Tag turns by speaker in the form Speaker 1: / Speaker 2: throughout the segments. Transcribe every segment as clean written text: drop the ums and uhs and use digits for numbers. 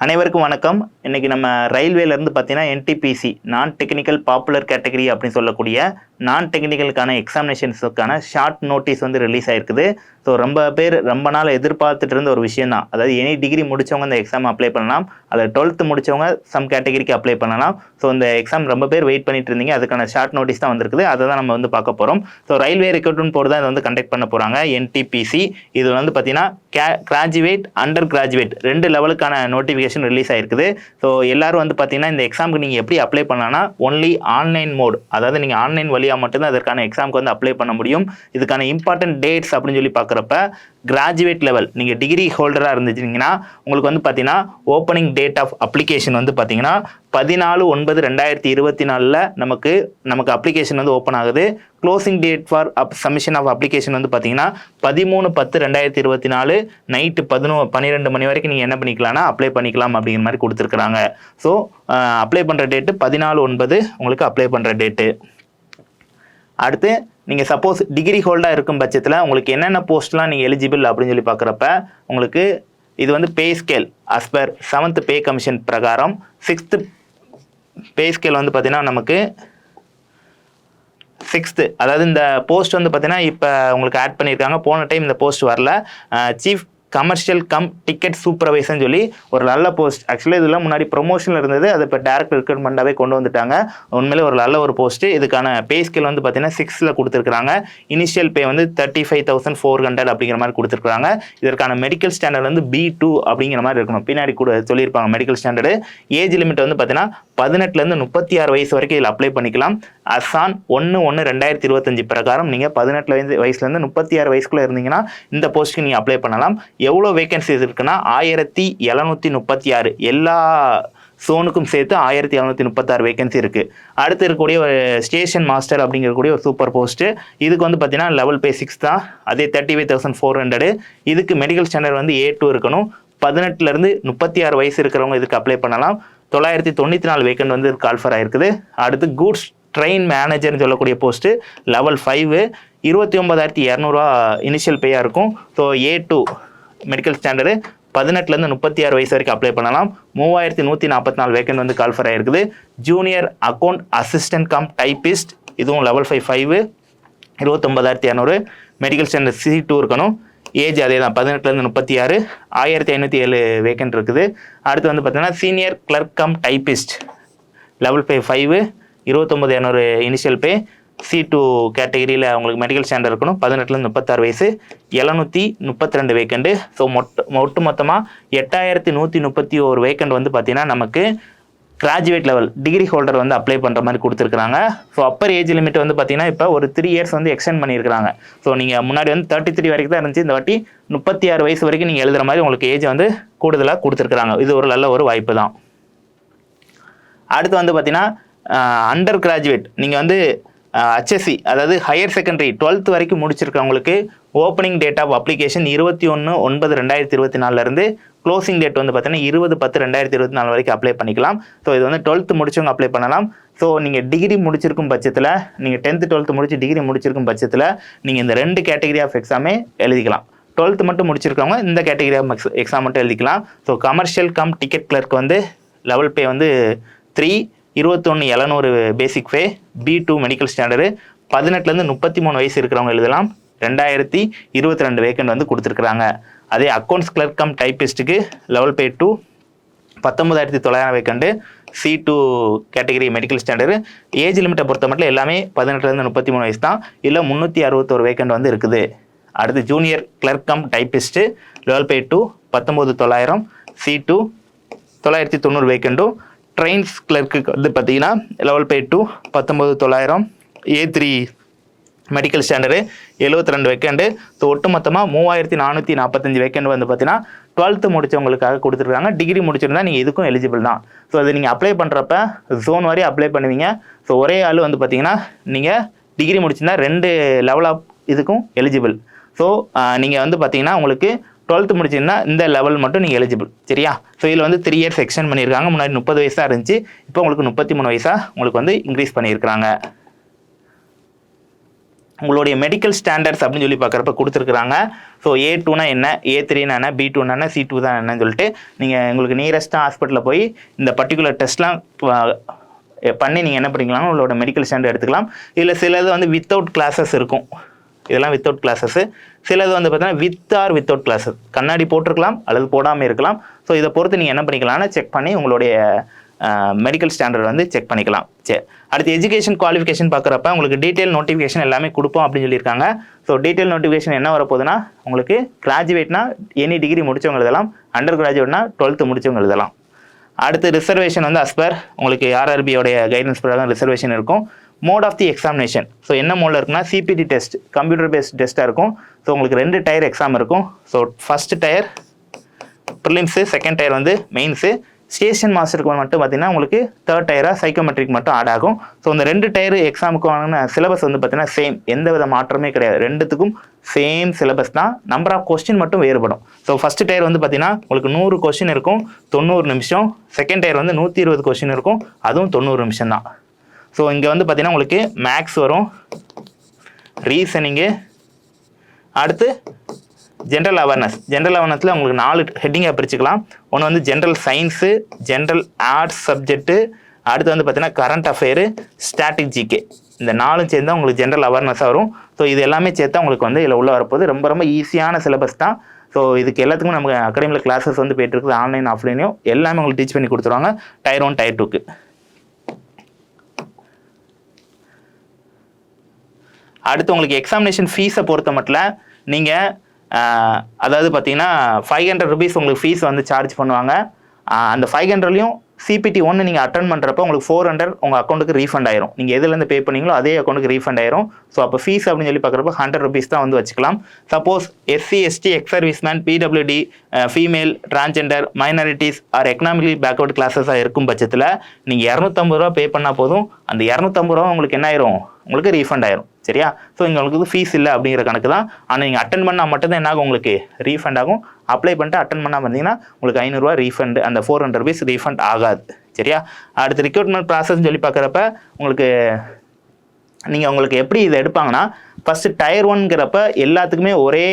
Speaker 1: அனைவருக்கும் வணக்கம். இன்னைக்கு நம்ம ரயில்வேலேருந்து பார்த்தீங்கன்னா என்டிபிசி நான் டெக்னிக்கல் பாப்புலர் கேட்டகரி அப்படின்னு சொல்லக்கூடிய நான் டெக்னிக்கலுக்கான எக்ஸாமினேஷன்ஸுக்கான ஷார்ட் நோட்டீஸ் வந்து ரிலீஸ் ஆயிருக்குது. ஸோ ரொம்ப பேர் ரொம்ப நாள் எதிர்பார்த்துட்டு இருந்த ஒரு விஷயம் தான். அதாவது எனி டிகிரி முடித்தவங்க இந்த எக்ஸாம் அப்ளை பண்ணலாம், அதில் 12th முடித்தவங்க சம் கேட்டகரிக்கு அப்ளை பண்ணலாம். ஸோ இந்த எக்ஸாம் ரொம்ப பேர் வெயிட் பண்ணிட்டு இருந்தீங்க, அதுக்கான ஷார்ட் நோட்டீஸ் தான் வந்திருக்குது. அதை தான் நம்ம வந்து பார்க்க போகிறோம். ஸோ ரயில்வே ரெக்ரூட்மெண்ட் போர்டு தான் இதை வந்து கண்டக்ட் பண்ண போகிறாங்க. என்டிபிசி இது வந்து பார்த்தீங்கன்னா கிராஜுவேட் அண்டர் கிராஜுவேட் 2 லெவலுக்கான நோட்டிஃபிகேஷன் ரிலீஸ் ஆயிருக்குது. ஸோ எல்லாரும் வந்து பார்த்தீங்கன்னா இந்த எக்ஸாமுக்கு நீங்கள் எப்படி அப்ளை பண்ணலாம்னா ஒன்லி ஆன்லைன் மோட், அதாவது நீங்கள் ஆன்லைன் வழியாக மட்டும்தான் அதற்கான எக்ஸாமுக்கு வந்து அப்ளை பண்ண முடியும். இதுக்கான இம்பார்ட்டன்ட் டேட்ஸ் அப்படின்னு சொல்லி பார்க்குறப்ப கிராஜுவேட் லெவல் நீங்கள் டிகிரி ஹோல்டராக இருந்துச்சிங்கன்னா உங்களுக்கு வந்து பார்த்தீங்கன்னா ஓப்பனிங் டேட் ஆஃப் அப்ளிகேஷன் வந்து பார்த்தீங்கன்னா 14/9/2024 நமக்கு அப்ளிகேஷன் வந்து ஓப்பன் ஆகுது. Closing date for submission of application வந்து பார்த்தீங்கன்னா 13/10/2024 நைட்டு 12 மணி வரைக்கும் நீங்கள் என்ன பண்ணிக்கலாம்னா அப்ளை பண்ணிக்கலாம் அப்படிங்கிற மாதிரி கொடுத்துருக்குறாங்க. ஸோ அப்ளை பண்ணுற டேட்டு 14/9 உங்களுக்கு அப்ளை பண்ணுற டேட்டு. அடுத்து நீங்கள் சப்போஸ் டிகிரி ஹோல்டாக இருக்கும் பட்சத்தில் உங்களுக்கு என்னென்ன போஸ்ட்லாம் நீங்கள் எலிஜிபிள் அப்படின்னு சொல்லி பார்க்குறப்ப உங்களுக்கு இது வந்து pay scale as per 7th pay commission பிரகாரம் 6th பே ஸ்கேல் வந்து பார்த்தீங்கன்னா நமக்கு 6th, அதாவது இந்த போஸ்ட் வந்து பார்த்தீங்கன்னா இப்போ உங்களுக்கு ஆட் பண்ணியிருக்காங்க. போன டைம் இந்த போஸ்ட் வரல. சீஃப் கமர்ஷியல் கம் டிக்கெட் சூப்பர்வைசர்னு சொல்லி ஒரு நல்ல போஸ்ட். ஆக்சுவலி இதெல்லாம் முன்னாடி ப்ரொமோஷனில் இருந்தது, அதை இப்போ டேரக்ட் ரெக்ரூட்மெண்ட்டாகவே கொண்டு வந்துட்டாங்க. உண்மையிலே ஒரு நல்ல ஒரு போஸ்ட்டு. இதுக்கான பே ஸ்கேல் வந்து பார்த்தீங்கன்னா 6th கொடுத்துருக்காங்க. இனிஷியல் பே வந்து 35,400 அப்படிங்கிற மாதிரி கொடுத்துருக்காங்க. இதற்கான மெடிக்கல் ஸ்டாண்டர்ட் வந்து B2 அப்படிங்கிற மாதிரி இருக்கணும். பின்னாடி கூட சொல்லியிருப்பாங்க மெடிக்கல் ஸ்டாண்டர்டு. ஏஜ் லிமிட் வந்து பார்த்தீங்கன்னா 18லேருந்து 36 வயசு வரைக்கும் இதில் அப்ளை பண்ணிக்கலாம். அசான் 1/1/2025 பிரகாரம் நீங்கள் 18 வயசுலேருந்து 36 வயசுக்குள்ளே இருந்தீங்கன்னா இந்த போஸ்ட்டுக்கு நீங்கள் அப்ளை பண்ணலாம். எவ்வளோ வேகன்சிஸ் இருக்குன்னா 1736, எல்லா சோனுக்கும் சேர்த்து 1736 வேகன்சி இருக்குது. அடுத்து இருக்கக்கூடிய ஒரு ஸ்டேஷன் மாஸ்டர் அப்படிங்கக்கூடிய ஒரு சூப்பர் போஸ்ட்டு. இதுக்கு வந்து பார்த்தீங்கன்னா லெவல் பே 6 தான், அதே 35,400. இதுக்கு மெடிக்கல் ஸ்டாண்டர்ட் வந்து A2 இருக்கணும். 18லேருந்து 36 வயசு இருக்கிறவங்க இதுக்கு அப்ளை பண்ணலாம். 994 வேக்கண்ட் வந்து கால்ஃபர் ஆயிருக்குது. அடுத்து கூட்ஸ் ட்ரெயின் மேனேஜர்னு சொல்லக்கூடிய போஸ்ட்டு லெவல் 5 29,200 இனிஷியல் பேயாக இருக்கும். ஸோ A2 மெடிக்கல் ஸ்டாண்டர்டு 18லேருந்து 36 வயசு வரைக்கும் அப்ளை பண்ணலாம். 3144 வேக்கண்ட் வந்து கால்ஃபர் ஆயிருக்குது. Junior account assistant come typist இதுவும் லெவல் 5 29,200 மெடிக்கல் ஸ்டாண்டர்ட் C2 இருக்கணும். ஏஜ் அதே தான் 18லேருந்து 36 1507 வேக்கண்ட் இருக்குது. அடுத்து வந்து பார்த்தீங்கன்னா senior clerk cum typist level 5 29,200 initial pay. C2 கேட்டகரியில் உங்களுக்கு மெடிக்கல் ஸ்டாண்டர்ட் இருக்கணும். 18லேருந்து 36 வயசு 732 வேக்கண்டு. ஸோ ஒட்டு மொத்தமாக 8131 வேக்கண்ட் வந்து பார்த்தீங்கன்னா நமக்கு கிராஜுவேட் லெவல் டிகிரி ஹோல்டர் வந்து அப்ளை பண்ணுற மாதிரி கொடுத்துருக்காங்க. ஸோ அப்பர் ஏஜ் லிமிட் வந்து பார்த்தீங்கன்னா இப்போ ஒரு 3 இயர்ஸ் வந்து எக்ஸ்டெண்ட் பண்ணியிருக்காங்க. ஸோ நீங்கள் முன்னாடி வந்து 33 வரைக்கும் தான் இருந்துச்சு. இந்த வாட்டி 36 வயசு வரைக்கும் நீங்கள் எழுதுகிற மாதிரி உங்களுக்கு ஏஜ் வந்து கூடுதலாக கொடுத்துருக்குறாங்க. இது ஒரு நல்ல ஒரு வாய்ப்பு தான். அடுத்து வந்து பார்த்தீங்கன்னா அண்டர் கிராஜுவேட் நீங்கள் வந்து HSC அதாவது ஹையர் செகண்டரி 12th வரைக்கும் முடிச்சிருக்கவங்களுக்கு opening date of application 21/9/2024 closing date வந்து பார்த்தீங்கன்னா 20/10/2024 வரைக்கும் அப்ளை பண்ணிக்கலாம். ஸோ இது வந்து 12th முடிச்சவங்க அப்ளை பண்ணலாம். ஸோ நீங்கள் டிகிரி முடிச்சிருக்கும் பட்சத்தில் நீங்கள் 10th 12th முடிச்சு டிகிரி முடிச்சிருக்கும் பட்சத்தில் நீங்கள் இந்த 2 கேட்டகரி ஆஃப் எக்ஸாமே எழுதிக்கலாம். 12th மட்டும் முடிச்சிருக்கவங்க இந்த கேட்டகரி ஆஃப் எக்ஸாம் மட்டும் எழுதிக்கலாம். So commercial cum ticket clerk வந்து லெவல் பே வந்து 3 21,700 பேசிக் பே. B2 மெடிக்கல் ஸ்டாண்டர்டு 18லேருந்து 33 வயசு இருக்கிறவங்க எழுதலாம். 2022 வேக்கண்ட் வந்து கொடுத்துருக்குறாங்க. அதே accounts clerk come டைப்பிஸ்ட்டுக்கு level pay 2 19,900 வேக்கண்டு. C2 category medical standard. Age லிமிட்டை பொறுத்த மட்டும் எல்லாமே 18லேருந்து 33 வயசு தான். இல்லை 361 வேக்கண்ட் வந்து இருக்குது. அடுத்து junior clerk cum typist level pay 2 19,900. C2 990 வேக்கண்டும். ட்ரெயின்ஸ் கிளர்க்கு வந்து பார்த்தீங்கன்னா level pay 2 19,900. A3 medical standard 72 vacant. So ஒட்டு மொத்தமாக 3,445 வேக்கண்ட் வந்து பார்த்தீங்கன்னா 12th முடித்தவங்களுக்காக கொடுத்துருக்காங்க. டிகிரி முடிச்சிருந்தா நீங்கள் இதுக்கும் எலிஜிபிள் தான். ஸோ அது நீங்கள் அப்ளை பண்ணுறப்ப ஜோன் வரை அப்ளை பண்ணுவீங்க. ஸோ ஒரே ஆள் வந்து பார்த்தீங்கன்னா நீங்கள் டிகிரி முடிச்சிருந்தா 2 லெவல் ஆஃப் இதுக்கும் எலிஜிபிள். ஸோ நீங்கள் வந்து பார்த்தீங்கன்னா உங்களுக்கு 12th முடிச்சிருந்தா இந்த லெவல் மட்டும் நீங்கள் எலிஜிபிள். சரியா? ஸோ இதில் வந்து 3 இயர்ஸ் எக்ஸ்டெண்ட் பண்ணியிருக்காங்க. முன்னாடி 30 வயசாக இருந்துச்சு, இப்போ உங்களுக்கு 33 வயசாக உங்களுக்கு வந்து இன்க்ரீஸ் பண்ணியிருக்கிறாங்க. உங்களுடைய மெடிக்கல் ஸ்டாண்டர்ட்ஸ் அப்படின்னு சொல்லி பார்க்குறப்ப கொடுத்துருக்குறாங்க. ஸோ A2னா என்ன, A3னா என்ன, B2னா என்ன, C2 தான் என்னன்னு சொல்லிட்டு நீங்கள் உங்களுக்கு நியரஸ்ட்டாக ஹாஸ்பிட்டலில் போய் இந்த பர்டிகுலர் டெஸ்ட்லாம் பண்ணி நீங்கள் என்ன பண்ணிக்கலாம், உங்களோட மெடிக்கல் ஸ்டாண்டர்ட் எடுத்துக்கலாம். இதில் சிலது வந்து வித்தவுட் கிளாஸஸ் இருக்கும், இதெல்லாம் வித்தவுட் கிளாஸஸ். சிலது வந்து பார்த்தீங்கன்னா வித் ஆர் வித்தவுட் கிளாஸஸ், கண்ணாடி போட்டிருக்கலாம் அல்லது போடாமல் இருக்கலாம். ஸோ இதை பொறுத்து நீங்கள் என்ன பண்ணிக்கலாம்னா செக் பண்ணி உங்களுடைய மெடிக்கல் ஸ்டாண்டர்ட் வந்து செக் பண்ணிக்கலாம். சரி, அடுத்து எஜுகேஷன் குவாலிஃபிகேஷன் பார்க்குறப்ப உங்களுக்கு டீட்டெயில் நோட்டிஃபிகேஷன் எல்லாமே கொடுப்போம் அப்படின்னு சொல்லியிருக்காங்க. ஸோ டீட்டெயில் நோட்டிஃபிகேஷன் என்ன வரப்போகுதுன்னா, உங்களுக்கு கிராஜுவேட்னா எனி டிகிரி முடிச்சவங்க எழுதலாம், அண்டர் கிராஜுவேட்னா 12th முடிச்சவங்க எழுதலாம். அடுத்து ரிசர்வேஷன் வந்து அஸ்பர் உங்களுக்கு ஆர்ஆர்பியோடைய கைடன்ஸ் பிரகாரம் ரிசர்வேஷன் இருக்கும். Mode of the examination, so என்ன மோடில் இருக்குன்னா சிபிடி டெஸ்ட், கம்ப்யூட்டர் பேஸ்ட் டெஸ்ட்டாக இருக்கும். ஸோ உங்களுக்கு 2 டயர் எக்ஸாம் இருக்கும். So first tier prelims, second tier வந்து மெயின்ஸு. ஸ்டேஷன் மாஸ்டருக்கு மட்டும் பார்த்தீங்கன்னா உங்களுக்கு 3rd டயராக சைக்கோமெட்ரிக் மட்டும் ஆட் ஆகும். ஸோ இந்த 2 டயர் எக்ஸாமுக்கான சிலபஸ் வந்து பார்த்தீங்கன்னா சேம், எந்த வித மாற்றமே கிடையாது, 2த்துக்கும் சேம் சிலபஸ் தான், நம்பர் ஆஃப் கொஸ்டின் மட்டும் வேறுபடும். ஸோ ஃபர்ஸ்ட் டயர் வந்து பார்த்தீங்கன்னா உங்களுக்கு 100 கொஸ்டின் இருக்கும், 90 நிமிஷம். செகண்ட் டயர் வந்து 120 கொஸ்டின் இருக்கும், அதுவும் 90 நிமிஷம் தான். ஸோ இங்கே வந்து பார்த்தீங்கன்னா உங்களுக்கு மேக்ஸ் வரும், ரீசனிங்கு, அடுத்து ஜென்ரல் அவேர்னஸ். ஜென்ரல் அவேர்னஸில் உங்களுக்கு 4 ஹெட்டிங்காக பிரிச்சுக்கலாம். ஒன்று வந்து general science, general arts subject, அடுத்து வந்து பார்த்தீங்கன்னா கரண்ட் அஃபேரு, ஸ்டாட்டிக் ஜிகே. இந்த 4 சேர்ந்து தான் உங்களுக்கு ஜென்ரல் அவேர்னஸாக வரும். ஸோ இது எல்லாமே சேர்த்தா உங்களுக்கு வந்து இதில் உள்ள வரப்போது ரொம்ப ரொம்ப ஈஸியான சிலபஸ் தான். ஸோ இதுக்கு எல்லாத்துக்கும் நம்ம அகாடமியில் கிளாஸஸ் வந்து போயிட்டு இருக்குது, ஆன்லைன் ஆஃப்லைனையும் எல்லாமே உங்களுக்கு டீச் பண்ணி கொடுத்துருவாங்க டயர் 1 டயர் 2க்கு. அடுத்து உங்களுக்கு எக்ஸாமினேஷன் ஃபீஸை பொறுத்த மட்டும் நீங்கள் அதாவது பார்த்தீங்கன்னா 500 rupees உங்களுக்கு ஃபீஸ் வந்து சார்ஜ் பண்ணுவாங்க. அந்த 500லையும் CPT 1 நீங்கள் அட்டன் பண்ணுறப்ப உங்களுக்கு 400 உங்கள் அக்கௌண்ட்டுக்கு ரீஃபண்ட் ஆயிரும். நீங்கள் எதுலேருந்து பே பண்ணீங்களோ அதே அக்கௌண்ட்டுக்கு ரீஃபண்ட் ஆயிரும். ஸோ அப்போ ஃபீஸ் அப்படின்னு சொல்லி பார்க்குறப்ப 100 rupees தான் வந்து வச்சுக்கலாம். Suppose SC ST ex serviceman, PWD, female, transgender, minorities or economically backward கிளாஸஸாக இருக்கும் பட்சத்தில் நீங்கள் 250 ரூபா பே பண்ணால் போதும். அந்த 250 ரூபா உங்களுக்கு என்ன ஆயிரும், உங்களுக்கு ரீஃபண்ட் ஆயிரும். சரியா? ஸோ இங்கே உங்களுக்கு ஃபீஸ் இல்லை அப்படிங்கிற கணக்கு தான். ஆனால் நீங்கள் அட்டன் பண்ணால் மட்டும்தான் என்ன ஆகும், உங்களுக்கு ரீஃபண்ட் ஆகும். அப்ளை பண்ணிட்டு அட்டன் பண்ணால் பார்த்தீங்கன்னா உங்களுக்கு 500 ரூபா ரீஃபண்ட், அந்த 400 rupees ரீஃபண்ட் ஆகாது. சரியா? அடுத்து ரெக்ரூட்மெண்ட் ப்ராசஸ்ன்னு சொல்லி பார்க்குறப்ப உங்களுக்கு எப்படி இதை எடுப்பாங்கன்னா, ஃபஸ்ட்டு டயர் 1ங்கிறப்ப எல்லாத்துக்குமே ஒரே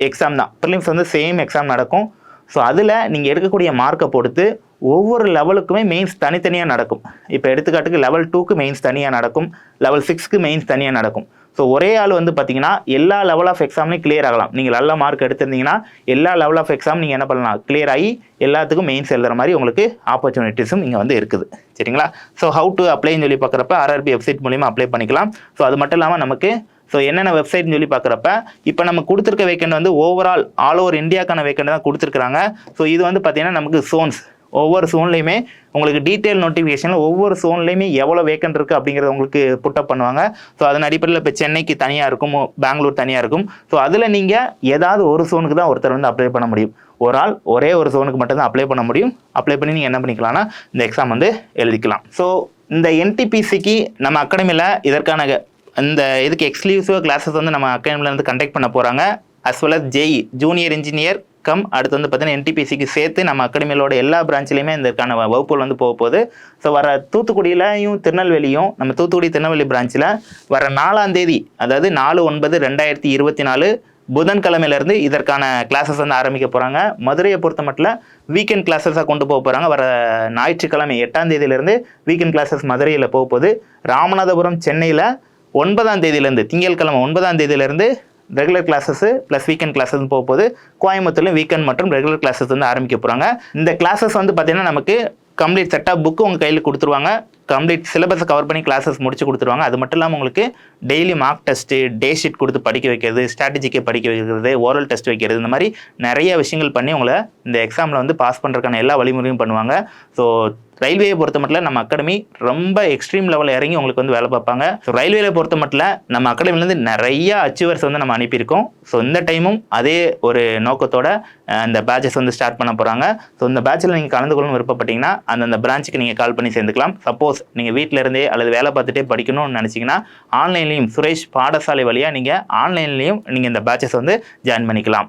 Speaker 1: எக்ஸாம் தான், ப்ரிலிம்ஸ் வந்து சேம் எக்ஸாம் நடக்கும். ஸோ அதில் நீங்கள் எடுக்கக்கூடிய மார்க்கை பொறுத்து ஒவ்வொரு லெவலுக்குமே மெயின்ஸ் தனித்தனியாக நடக்கும். இப்போ எடுத்துக்காட்டுக்கு லெவல் 2க்கு மெயின்ஸ் தனியாக நடக்கும், லெவல் 6க்கு மெயின்ஸ் தனியாக நடக்கும். ஸோ ஒரே ஆள் வந்து பார்த்தீங்கன்னா எல்லா லெவல் ஆஃப் எக்ஸாம்லையும் கிளியர் ஆகலாம். நீங்கள் நல்ல மார்க் எடுத்திருந்தீங்கன்னா எல்லா லெவல் ஆஃப் எக்ஸாம் நீங்கள் என்ன பண்ணலாம், கிளியர் ஆகி எல்லாத்துக்கும் மெயின்ஸ் எழுதுற மாதிரி உங்களுக்கு ஆப்பர்ச்சுனிட்டிஸும் இங்கே வந்து இருக்குது. சரிங்களா? ஸோ ஹவு டு அப்ளைன்னு சொல்லி பார்க்குறப்ப RRB வெப்சைட் மூலிமா அப்ளை பண்ணிக்கலாம். ஸோ அது மட்டும் இல்லாமல் நமக்கு என்னென்ன வெப்சைட்னு சொல்லி பார்க்குறப்ப இப்போ நம்ம கொடுத்துருக்க வேக்கண்ட் வந்து ஓவரால் ஆல் ஓவர் இந்தியாக்கான வேக்கண்ட் தான் கொடுத்துருக்குறாங்க. ஸோ இது வந்து பார்த்தீங்கன்னா நமக்கு சோன்ஸ், ஒவ்வொரு சோன்லையுமே உங்களுக்கு டீட்டெயில் நோட்டிஃபிகேஷனில் ஒவ்வொரு சோன்லையுமே எவ்வளோ வேக்கண்ட் இருக்குது அப்படிங்கிறத உங்களுக்கு புட்டப் பண்ணுவாங்க. ஸோ அதன் அடிப்படையில் இப்போ சென்னைக்கு தனியாக இருக்கும், பெங்களூர் தனியாக இருக்கும். ஸோ அதில் நீங்கள் ஏதாவது ஒரு சோனுக்கு தான் ஒருத்தர் வந்து அப்ளை பண்ண முடியும். ஒரு ஆள் ஒரே ஒரு சோனுக்கு மட்டும்தான் அப்ளை பண்ண முடியும். அப்ளை பண்ணி நீங்கள் என்ன பண்ணிக்கலாம்னா இந்த எக்ஸாம் வந்து எழுதிக்கலாம். ஸோ இந்த NTPCக்கு நம்ம அகாடமியில் இதற்கான இந்த இதுக்கு எக்ஸ்க்ளூசிவாக கிளாஸஸ் வந்து நம்ம அகாடமியில் வந்து கண்டக்ட் பண்ண போகிறாங்க. As well as JEE junior engineer அடுத்து வந்து பார்த்தீங்கன்னா NTPCக்கு சேர்த்து நம்ம அகாடமியோட எல்லா பிரான்ச்லையுமே இதற்கான வகுப்புகள் வந்து போக போகுது. ஸோ வர தூத்துக்குடியிலையும் திருநெல்வேலியும், நம்ம தூத்துக்குடி திருநெல்வேலி பிரான்ச்சில் வர 4ஆம் தேதி, அதாவது 4/9/2024 புதன்கிழமையிலேருந்து இதற்கான கிளாஸஸ் வந்து ஆரம்பிக்க போகிறாங்க. மதுரையை பொறுத்த மட்டும் வீக்கெண்ட் கிளாஸஸாக கொண்டு போக போகிறாங்க. வர ஞாயிற்றுக்கிழமை 8ஆம் தேதியிலேருந்து வீக்கெண்ட் கிளாஸஸ் மதுரையில் போக போகுது. ராமநாதபுரம் சென்னையில் 9ஆம் தேதியிலேருந்து, திங்கட்கிழமை 9ஆம் தேதியிலேருந்து regular classes plus weekend classes போக போகுது. கோயம்புத்தூர்ல வீக்கெண்ட் மற்றும் ரெகுலர் கிளாஸஸ் வந்து ஆரம்பிக்க போகிறாங்க. இந்த கிளாஸஸ் வந்து பார்த்தீங்கன்னா நமக்கு கம்ப்ளீட் செட்டாக புக்கு உங்கள் கையில் கொடுத்துருவாங்க. கம்ப்ளீட் சிலபஸை கவர் பண்ணி கிளாஸஸ் முடிச்சு கொடுத்துருவாங்க. அது மட்டும் இல்லாமல் உங்களுக்கு டெய்லி மார்க் டெஸ்ட்டு, டே ஷீட் கொடுத்து படிக்க வைக்கிறது, ஸ்ட்ராட்டஜிக்கை படிக்க வைக்கிறது, ஓரல் டெஸ்ட் வைக்கிறது, இந்த மாதிரி நிறைய விஷயங்கள் பண்ணி உங்களை இந்த எக்ஸாமில் வந்து பாஸ் பண்ணுறதுக்கான எல்லா வழிமுறையும் பண்ணுவாங்க. ஸோ ரயில்வேயை பொறுத்த மட்டும் நம்ம அகாடமி ரொம்ப எக்ஸ்ட்ரீம் லெவலில் இறங்கி உங்களுக்கு வந்து வேலை பார்ப்பாங்க. ஸோ ரயில்வேல பொறுத்த மட்டும் நம்ம அகாடமிலேருந்து நிறைய அச்சீவர்ஸ் வந்து நம்ம அனுப்பியிருக்கோம். ஸோ இந்த டைமும் அதே ஒரு நோக்கத்தோட இந்த பேட்சஸ் வந்து ஸ்டார்ட் பண்ண போகிறாங்க. ஸோ இந்த பேட்சில் நீங்கள் கலந்து கொள்ளணும் விருப்பப்பட்டீங்கன்னா அந்த பிரான்ச்சுக்கு நீங்கள் கால் பண்ணி சேர்ந்துக்கலாம். சப்போஸ் நீங்கள் வீட்டில் இருந்தே அல்லது வேலை பார்த்துட்டே படிக்கணும்னு நினச்சிங்கன்னா ஆன்லைன்லேயும் சுரேஷ் பாடசாலை வழியாக நீங்கள் ஆன்லைன்லேயும் நீங்கள் இந்த பேட்சஸ் வந்து ஜாயின் பண்ணிக்கலாம்.